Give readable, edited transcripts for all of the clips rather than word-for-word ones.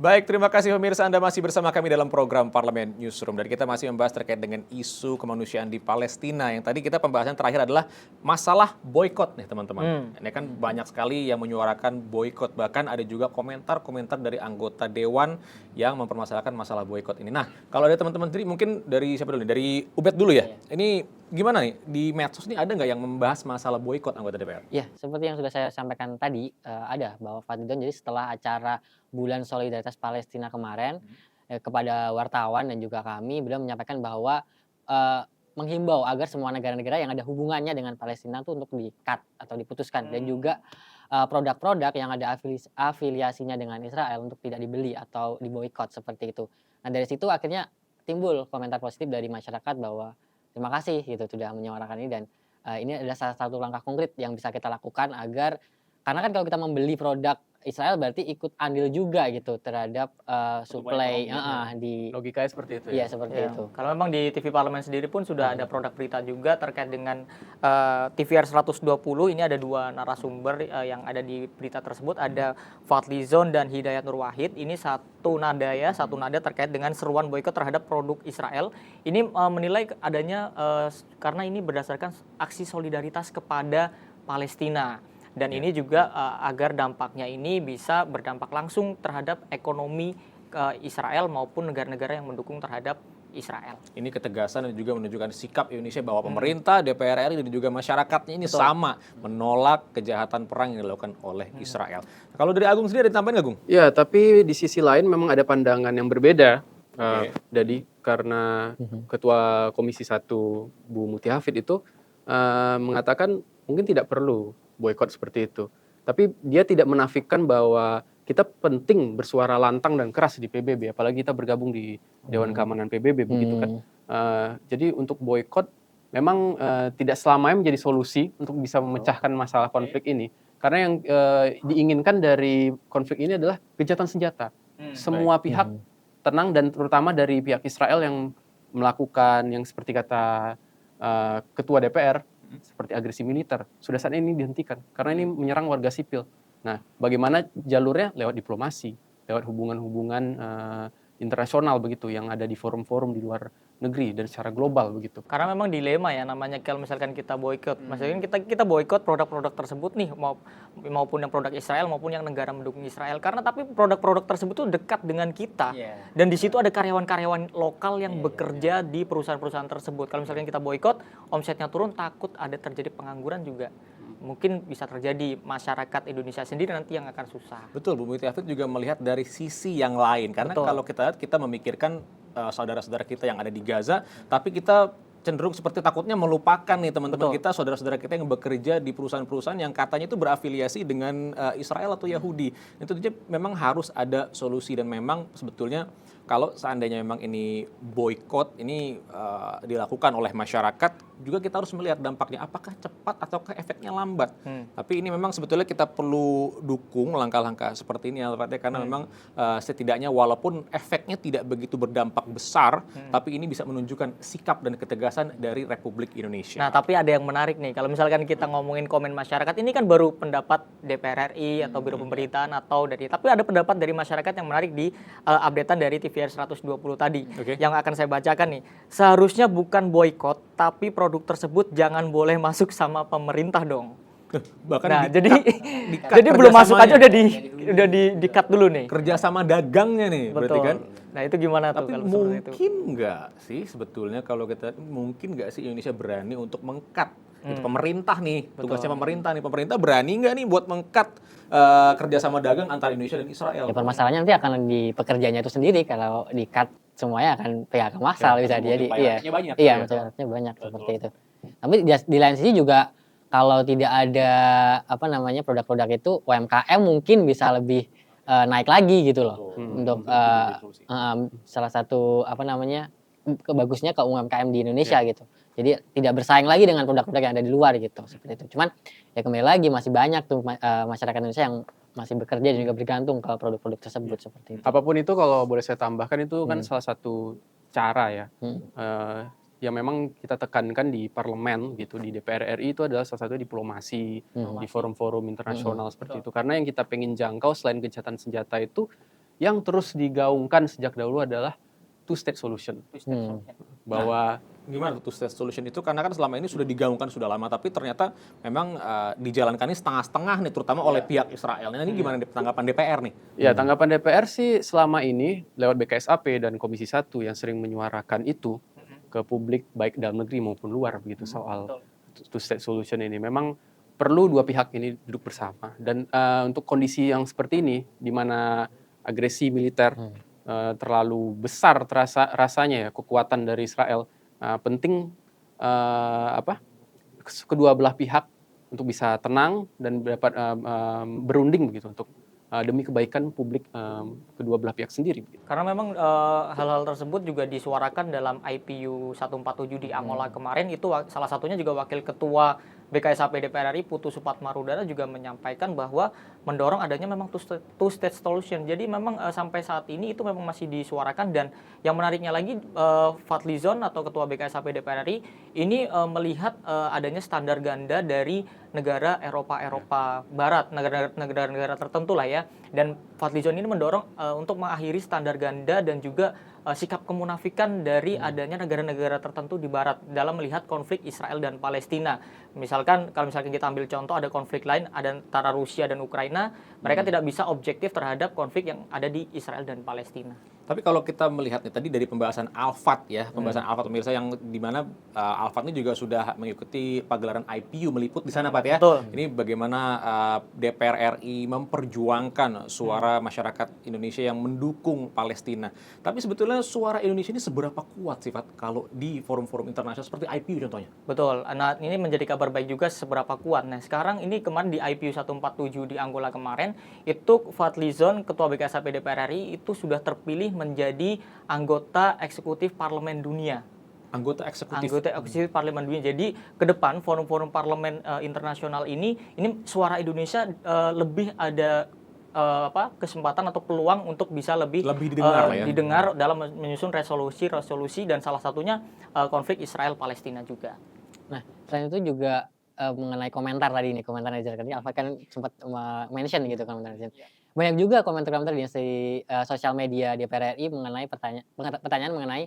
Baik, terima kasih pemirsa, Anda masih bersama kami dalam program Parlemen Newsroom. Dan kita masih membahas terkait dengan isu kemanusiaan di Palestina. Yang tadi kita pembahasan terakhir adalah masalah boykot nih teman-teman. Ini kan banyak sekali yang menyuarakan boykot. Bahkan ada juga komentar-komentar dari anggota Dewan yang mempermasalahkan masalah boykot ini. Nah, kalau ada teman-teman sendiri mungkin dari siapa dulu nih? Dari Ubed dulu ya. Ini gimana nih, di medsos nih ada nggak yang membahas masalah boykot anggota DPR? Ya, seperti yang sudah saya sampaikan tadi, ada bahwa Fadlizon jadi setelah acara Bulan Solidaritas Palestina kemarin, kepada wartawan dan juga kami, beliau menyampaikan bahwa, menghimbau agar semua negara-negara yang ada hubungannya dengan Palestina tuh untuk di-cut atau diputuskan dan juga, produk-produk yang ada afiliasinya dengan Israel untuk tidak dibeli atau diboikot seperti itu. Nah, dari situ akhirnya timbul komentar positif dari masyarakat bahwa terima kasih gitu sudah menyuarakan ini dan ini adalah salah satu langkah konkret yang bisa kita lakukan agar karena kan kalau kita membeli produk Israel berarti ikut andil juga gitu terhadap, suplai di Logikanya seperti itu iya ya. seperti Ya, itu. kalau memang di TV Parlemen sendiri pun sudah ada produk berita juga terkait dengan TVR 120. Ini ada dua narasumber yang ada di berita tersebut, ada Fadlizon dan Hidayat Nur Wahid. Ini satu nada terkait dengan seruan boikot terhadap produk Israel. Ini menilai adanya karena ini berdasarkan aksi solidaritas kepada Palestina. Dan ini juga agar dampaknya ini bisa berdampak langsung terhadap ekonomi Israel maupun negara-negara yang mendukung terhadap Israel. Ini ketegasan dan juga menunjukkan sikap Indonesia bahwa pemerintah, DPR RI dan juga masyarakatnya ini sama menolak kejahatan perang yang dilakukan oleh Israel. Kalau dari Agung sendiri ada tambahan nggak, Agung? Ya, tapi di sisi lain memang ada pandangan yang berbeda. Jadi karena Ketua Komisi 1 Bu Muti Hafid itu mengatakan mungkin tidak perlu boykot seperti itu. Tapi dia tidak menafikan bahwa kita penting bersuara lantang dan keras di PBB, apalagi kita bergabung di Dewan Keamanan PBB begitu kan. Jadi untuk boykot memang tidak selamanya menjadi solusi untuk bisa memecahkan masalah konflik ini. Karena yang diinginkan dari konflik ini adalah gencatan senjata. Semua pihak tenang dan terutama dari pihak Israel yang melakukan yang seperti kata Ketua DPR seperti agresi militer sudah saatnya ini dihentikan karena ini menyerang warga sipil. Nah, bagaimana jalurnya lewat diplomasi, lewat hubungan-hubungan internasional begitu yang ada di forum-forum di luar negeri dan secara global begitu. Karena memang dilema ya namanya kalau misalkan kita boykot. Maksudnya kita boykot produk-produk tersebut nih maupun yang produk Israel maupun yang negara mendukung Israel. Karena tapi produk-produk tersebut tuh dekat dengan kita. Dan di situ ada karyawan-karyawan lokal yang bekerja di perusahaan-perusahaan tersebut. Kalau misalkan kita boykot, omsetnya turun, takut ada terjadi pengangguran juga. Mungkin bisa terjadi masyarakat Indonesia sendiri nanti yang akan susah. Betul, Bu Muti Hafid juga melihat dari sisi yang lain. Karena kalau kita lihat, kita memikirkan saudara-saudara kita yang ada di Gaza, tapi kita cenderung seperti takutnya melupakan nih teman-teman kita, saudara-saudara kita yang bekerja di perusahaan-perusahaan yang katanya itu berafiliasi dengan Israel atau Yahudi. Itu tentunya memang harus ada solusi dan memang sebetulnya kalau seandainya memang ini boykot ini dilakukan oleh masyarakat, juga kita harus melihat dampaknya apakah cepat ataukah efeknya lambat. Tapi ini memang sebetulnya kita perlu dukung langkah-langkah seperti ini karena memang setidaknya walaupun efeknya tidak begitu berdampak besar, tapi ini bisa menunjukkan sikap dan ketegasan dari Republik Indonesia. Nah, tapi ada yang menarik nih. Kalau misalkan kita ngomongin komen masyarakat, ini kan baru pendapat DPR RI atau Biro Pemberitaan atau tapi ada pendapat dari masyarakat yang menarik di updatean dari TVR 120 tadi. Yang akan saya bacakan nih. Seharusnya bukan boykot, tapi produk tersebut jangan boleh masuk sama pemerintah dong. Bahkan nah, di-cut jadi belum masuk aja udah di-cut dulu nih. Kerjasama dagangnya nih, berarti kan. Nah, itu gimana tuh tapi kalau mungkin nggak sih sebetulnya kalau kita mungkin nggak sih Indonesia berani untuk meng-cut itu pemerintah nih, tugasnya pemerintah berani nggak nih buat meng-cut kerjasama dagang antara Indonesia dan Israel? Ya permasalahannya nanti akan di pekerjanya itu sendiri kalau di-cut semuanya akan PHK massal bisa jadi. Iya, masalahnya banyak seperti itu. Tapi di lain sisi juga kalau tidak ada produk-produk itu UMKM mungkin bisa lebih naik lagi gitu loh. Untuk salah satu bagusnya ke UMKM di Indonesia gitu. Jadi tidak bersaing lagi dengan produk-produk yang ada di luar gitu seperti itu. Cuman ya kembali lagi masih banyak tuh masyarakat Indonesia yang masih bekerja dan juga bergantung ke produk-produk tersebut seperti itu. Apapun itu kalau boleh saya tambahkan itu kan salah satu cara ya. Yang memang kita tekankan di parlemen gitu, di DPR RI itu adalah salah satu diplomasi di forum-forum internasional seperti itu. Karena yang kita pengen jangkau selain gencatan senjata itu yang terus digaungkan sejak dahulu adalah two-state solution. Bahwa Gimana tuh two-state solution itu? Karena kan selama ini sudah digaungkan sudah lama, tapi ternyata memang dijalankannya setengah-setengah nih, terutama oleh pihak Israel. Nah, ini gimana tanggapan DPR nih? ya tanggapan DPR sih selama ini lewat BKSAP dan Komisi 1 yang sering menyuarakan itu ke publik baik dalam negeri maupun luar begitu soal two-state solution ini. Memang perlu dua pihak ini duduk bersama dan untuk kondisi yang seperti ini di mana agresi militer terlalu besar rasanya ya kekuatan dari Israel, penting kedua belah pihak untuk bisa tenang dan dapat berunding begitu untuk demi kebaikan publik kedua belah pihak sendiri. Karena memang hal-hal tersebut juga disuarakan dalam IPU 147 di Angola kemarin, itu salah satunya juga Wakil Ketua BKSAP DPR RI Putu Supatmarudana juga menyampaikan bahwa mendorong adanya memang two-state solution. Jadi memang sampai saat ini itu memang masih disuarakan, dan yang menariknya lagi Fadlizon atau Ketua BKSAP DPR RI ini melihat adanya standar ganda dari negara Eropa Barat, negara-negara tertentu lah ya. Dan Fadlizon ini mendorong untuk mengakhiri standar ganda dan juga sikap kemunafikan dari adanya negara-negara tertentu di Barat dalam melihat konflik Israel dan Palestina. Misalkan kalau misalkan kita ambil contoh, ada konflik lain ada antara Rusia dan Ukraina, mereka tidak bisa objektif terhadap konflik yang ada di Israel dan Palestina. Tapi kalau kita melihat nih tadi dari pembahasan Al-Fat ya, pembahasan Al-Fat pemirsa, yang dimana Al-Fat ini juga sudah mengikuti pagelaran IPU meliput di sana Pak ya. Betul. Ini bagaimana DPR RI memperjuangkan suara masyarakat Indonesia yang mendukung Palestina. Tapi sebetulnya suara Indonesia ini seberapa kuat sih Pak kalau di forum-forum internasional seperti IPU contohnya? Betul. Nah, ini menjadi kabar baik juga seberapa kuat. Nah, sekarang ini kemarin di IPU 147 di Angola kemarin, itu Fadlizon, Ketua BKSAP DPR RI, itu sudah terpilih menjadi anggota eksekutif Parlemen Dunia. Anggota eksekutif Parlemen Dunia. Jadi ke depan forum-forum parlemen internasional ini suara Indonesia lebih ada kesempatan atau peluang untuk bisa lebih didengar lah ya. didengar dalam menyusun resolusi dan salah satunya konflik Israel Palestina juga. Nah, selain itu juga mengenai komentar tadi nih, komentar netizen tadi Alfa kan sempat mention gitu komentar netizen. Banyak juga komentar-komentar di sosial media DPR RI mengenai pertanyaan mengenai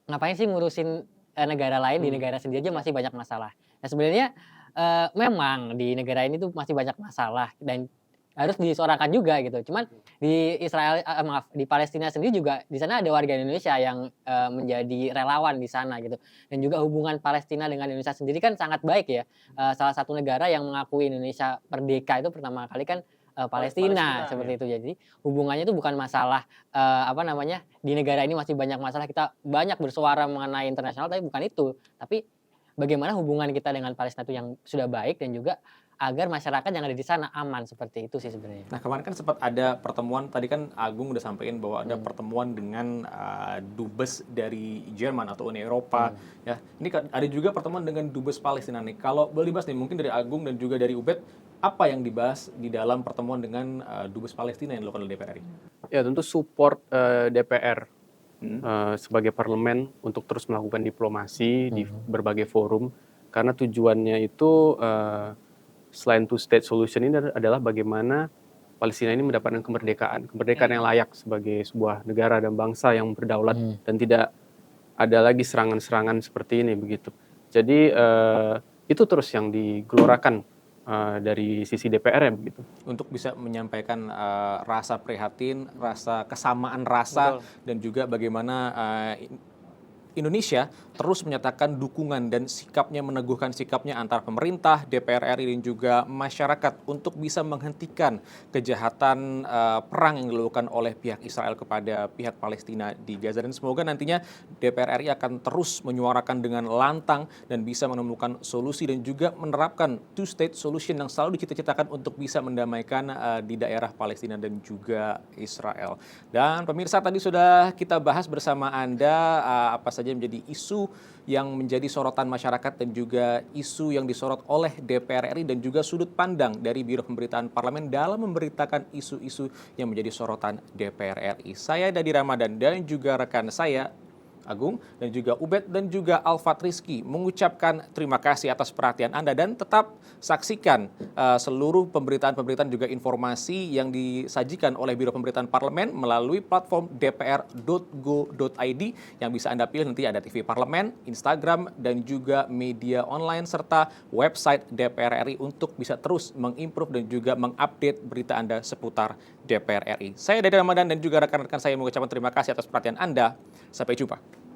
ngapain sih ngurusin negara lain, di negara sendiri aja masih banyak masalah. Nah, sebenarnya memang di negara ini tuh masih banyak masalah dan harus disuarakan juga gitu. Cuman di di Palestina sendiri juga di sana ada warga Indonesia yang menjadi relawan di sana gitu. Dan juga hubungan Palestina dengan Indonesia sendiri kan sangat baik ya. Salah satu negara yang mengakui Indonesia merdeka itu pertama kali kan Palestina seperti itu. Jadi hubungannya itu bukan masalah di negara ini masih banyak masalah, kita banyak bersuara mengenai internasional, tapi bukan itu. Tapi bagaimana hubungan kita dengan Palestina itu yang sudah baik dan juga agar masyarakat yang ada di sana aman, seperti itu sih sebenarnya. Nah, kemarin kan sempat ada pertemuan, tadi kan Agung udah sampaikan bahwa ada pertemuan dengan dubes dari Jerman atau Uni Eropa ya. Ini ada juga pertemuan dengan dubes Palestina nih. Kalau boleh dibahas nih mungkin dari Agung dan juga dari Ubed, apa yang dibahas di dalam pertemuan dengan dubes Palestina yang dilakukan oleh DPR RI? Ya tentu support DPR sebagai parlemen untuk terus melakukan diplomasi di berbagai forum, karena tujuannya itu selain two-state solution ini adalah bagaimana Palestina ini mendapatkan kemerdekaan yang layak sebagai sebuah negara dan bangsa yang berdaulat dan tidak ada lagi serangan-serangan seperti ini begitu. Jadi itu terus yang digelorakan dari sisi DPR ya begitu. Untuk bisa menyampaikan rasa prihatin, rasa kesamaan rasa, dan juga bagaimana Indonesia terus menyatakan dukungan dan sikapnya, meneguhkan sikapnya antar pemerintah, DPR RI dan juga masyarakat untuk bisa menghentikan kejahatan perang yang dilakukan oleh pihak Israel kepada pihak Palestina di Gaza. Dan semoga nantinya DPR RI akan terus menyuarakan dengan lantang dan bisa menemukan solusi dan juga menerapkan two-state solution yang selalu dicita-citakan untuk bisa mendamaikan di daerah Palestina dan juga Israel. Dan pemirsa, tadi sudah kita bahas bersama Anda apa saja menjadi isu yang menjadi sorotan masyarakat dan juga isu yang disorot oleh DPR RI dan juga sudut pandang dari Biro Pemberitaan Parlemen dalam memberitakan isu-isu yang menjadi sorotan DPR RI. Saya Dadi Ramadan dan juga rekan saya Agung, dan juga Ubed, dan juga Alfat Rizky mengucapkan terima kasih atas perhatian Anda, dan tetap saksikan seluruh pemberitaan-pemberitaan juga informasi yang disajikan oleh Biro Pemberitaan Parlemen melalui platform dpr.go.id yang bisa Anda pilih. Nanti ada TV Parlemen, Instagram, dan juga media online serta website DPR RI untuk bisa terus mengimprove dan juga mengupdate berita Anda seputar DPR RI. Saya Dede Ramadan dan juga rekan-rekan saya mengucapkan terima kasih atas perhatian Anda. Sampai jumpa.